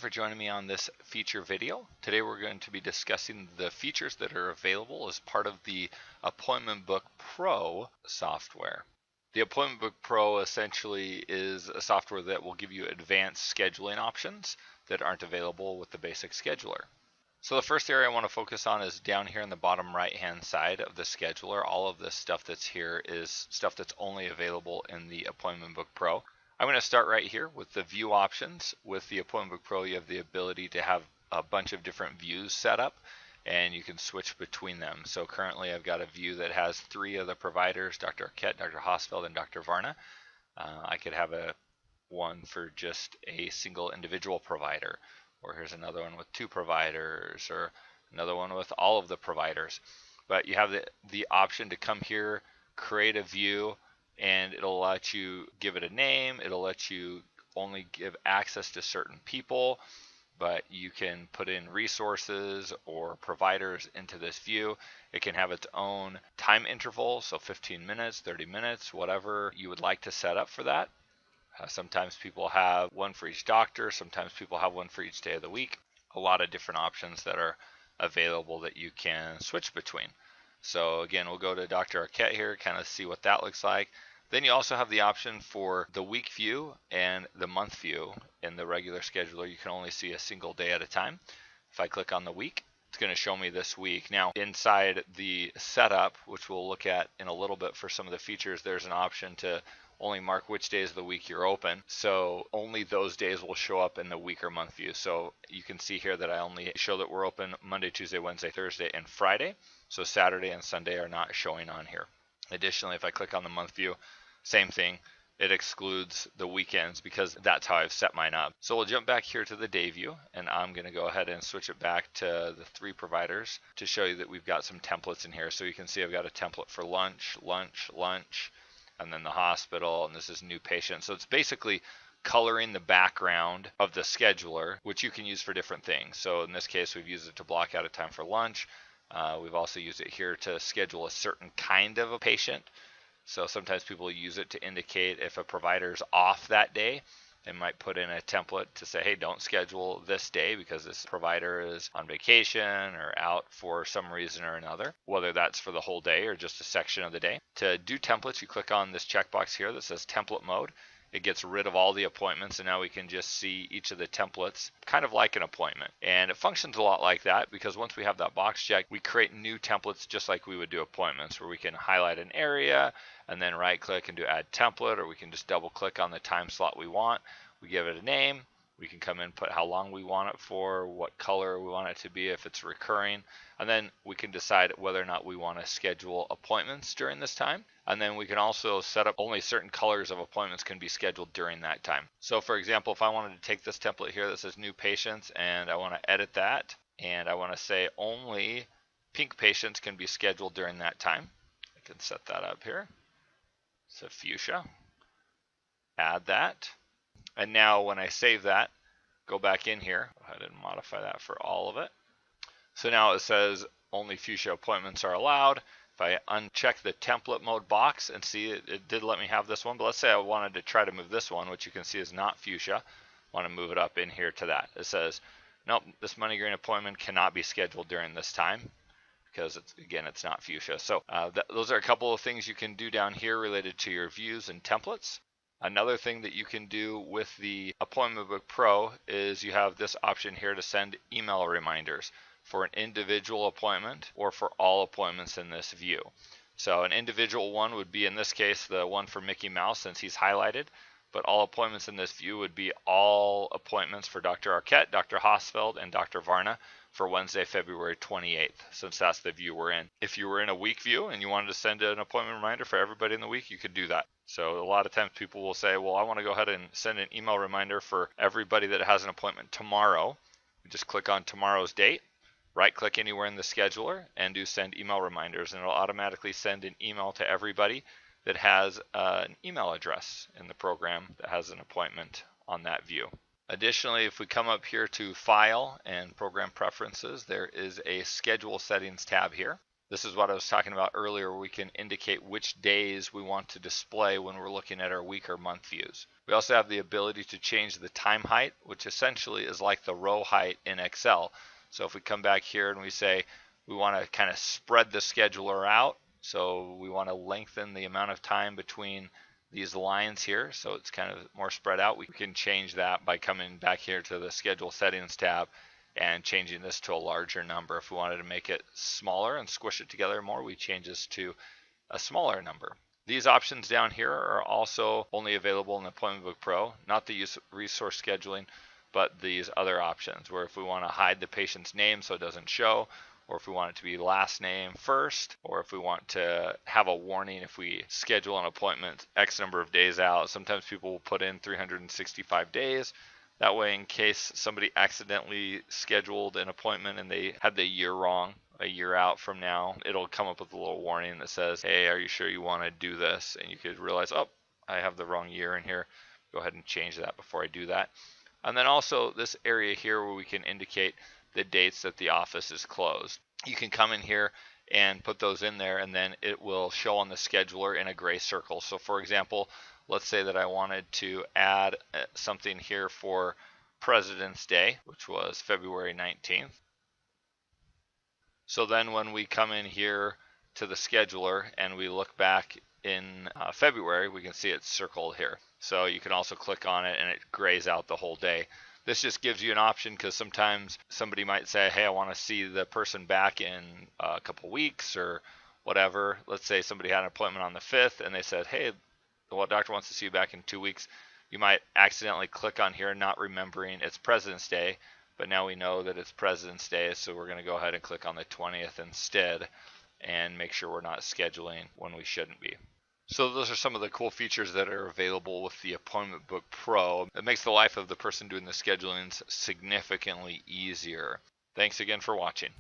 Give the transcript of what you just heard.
for joining me on this feature video. Today we're going to be discussing the features that are available as part of the Appointment Book Pro software. The Appointment Book Pro essentially is a software that will give you advanced scheduling options that aren't available with the basic scheduler. So the first area I want to focus on is down here in the bottom right hand side of the scheduler. All of this stuff that's here is stuff that's only available in the Appointment Book Pro. I'm going to start right here with the view options. With the Appointment Book Pro, you have the ability to have a bunch of different views set up, and you can switch between them. So currently I've got a view that has 3 of the providers, Dr. Arquette, Dr. Hosfeld, and Dr. Varna. I could have one for just a single individual provider, or here's another one with 2 providers, or another one with all of the providers. But you have the option to come here, create a view, and it'll let you give it a name. It'll let you only give access to certain people, but you can put in resources or providers into this view. It can have its own time interval, so 15 minutes, 30 minutes, whatever you would like to set up for that. Sometimes people have one for each doctor, sometimes people have one for each day of the week. A lot of different options that are available that you can switch between. So again, we'll go to Dr. Arquette here, kind of see what that looks like. Then you also have the option for the week view and the month view. In the regular scheduler, you can only see a single day at a time. If I click on the week, it's going to show me this week. Now, inside the setup, which we'll look at in a little bit for some of the features, there's an option to only mark which days of the week you're open. So only those days will show up in the week or month view. So you can see here that I only show that we're open Monday, Tuesday, Wednesday, Thursday, and Friday. So Saturday and Sunday are not showing on here. Additionally, if I click on the month view, same thing. It excludes the weekends because that's how I've set mine up. So we'll jump back here to the day view, and I'm going to go ahead and switch it back to the 3 providers to show you that we've got some templates in here. So you can see I've got a template for lunch, and then the hospital, and this is new patient. So it's basically coloring the background of the scheduler, which you can use for different things. So in this case, we've used it to block out a time for lunch. We've also used it here to schedule a certain kind of a patient. So sometimes people use it to indicate if a provider's off that day. They might put in a template to say, hey, don't schedule this day because this provider is on vacation or out for some reason or another, whether that's for the whole day or just a section of the day. To do templates, you click on this checkbox here that says template mode. It gets rid of all the appointments, and now we can just see each of the templates kind of like an appointment. And it functions a lot like that because once we have that box checked, we create new templates just like we would do appointments, where we can highlight an area and then right click and do add template, or we can just double click on the time slot we want. We give it a name. We can come in and put how long we want it for, what color we want it to be if it's recurring, and then we can decide whether or not we want to schedule appointments during this time. And then we can also set up only certain colors of appointments can be scheduled during that time. So for example, if I wanted to take this template here that says new patients and I want to edit that, and I want to say only pink patients can be scheduled during that time, I can set that up here. So fuchsia, add that. And now when I save that, go back in here, go ahead and modify that for all of it. So now it says only fuchsia appointments are allowed. If I uncheck the template mode box and see it did let me have this one, but let's say I wanted to try to move this one, which you can see is not fuchsia. I want to move it up in here to that. It says, nope, this money green appointment cannot be scheduled during this time because it's not fuchsia. So those are a couple of things you can do down here related to your views and templates. Another thing that you can do with the Appointment Book Pro is you have this option here to send email reminders for an individual appointment or for all appointments in this view. So an individual one would be, in this case, the one for Mickey Mouse since he's highlighted, but all appointments in this view would be all appointments for Dr. Arquette, Dr. Hosfeld, and Dr. Varna for Wednesday, February 28th, since that's the view we're in. If you were in a week view and you wanted to send an appointment reminder for everybody in the week, you could do that. So a lot of times people will say, well, I want to go ahead and send an email reminder for everybody that has an appointment tomorrow. You just click on tomorrow's date, right click anywhere in the scheduler, and do send email reminders, and it'll automatically send an email to everybody that has an email address in the program that has an appointment on that view. Additionally, if we come up here to File and Program Preferences, there is a Schedule Settings tab here. This is what I was talking about earlier, where we can indicate which days we want to display when we're looking at our week or month views. We also have the ability to change the time height, which essentially is like the row height in Excel. So if we come back here and we say we want to kind of spread the scheduler out, so we want to lengthen the amount of time between these lines here, so it's kind of more spread out, we can change that by coming back here to the schedule settings tab and changing this to a larger number. If we wanted to make it smaller and squish it together more, we change this to a smaller number. These options down here are also only available in the Appointment Book Pro, not the use resource scheduling, but these other options, where if we want to hide the patient's name so it doesn't show, or if we want it to be last name first, or if we want to have a warning if we schedule an appointment X number of days out. Sometimes people will put in 365 days. That way, in case somebody accidentally scheduled an appointment and they had the year wrong, a year out from now, it'll come up with a little warning that says, hey, are you sure you want to do this? And you could realize, oh, I have the wrong year in here. Go ahead and change that before I do that. And then also this area here where we can indicate the dates that the office is closed. You can come in here and put those in there, and then it will show on the scheduler in a gray circle. So for example, let's say that I wanted to add something here for President's Day, which was February 19th. So then when we come in here to the scheduler and we look back in February, we can see it's circled here. So you can also click on it and it grays out the whole day. This just gives you an option, because sometimes somebody might say, hey, I want to see the person back in a couple weeks or whatever. Let's say somebody had an appointment on the 5th and they said, hey, the doctor wants to see you back in 2 weeks. You might accidentally click on here, not remembering it's President's Day, but now we know that it's President's Day, so we're going to go ahead and click on the 20th instead and make sure we're not scheduling when we shouldn't be. So those are some of the cool features that are available with the Appointment Book Pro. It makes the life of the person doing the scheduling significantly easier. Thanks again for watching.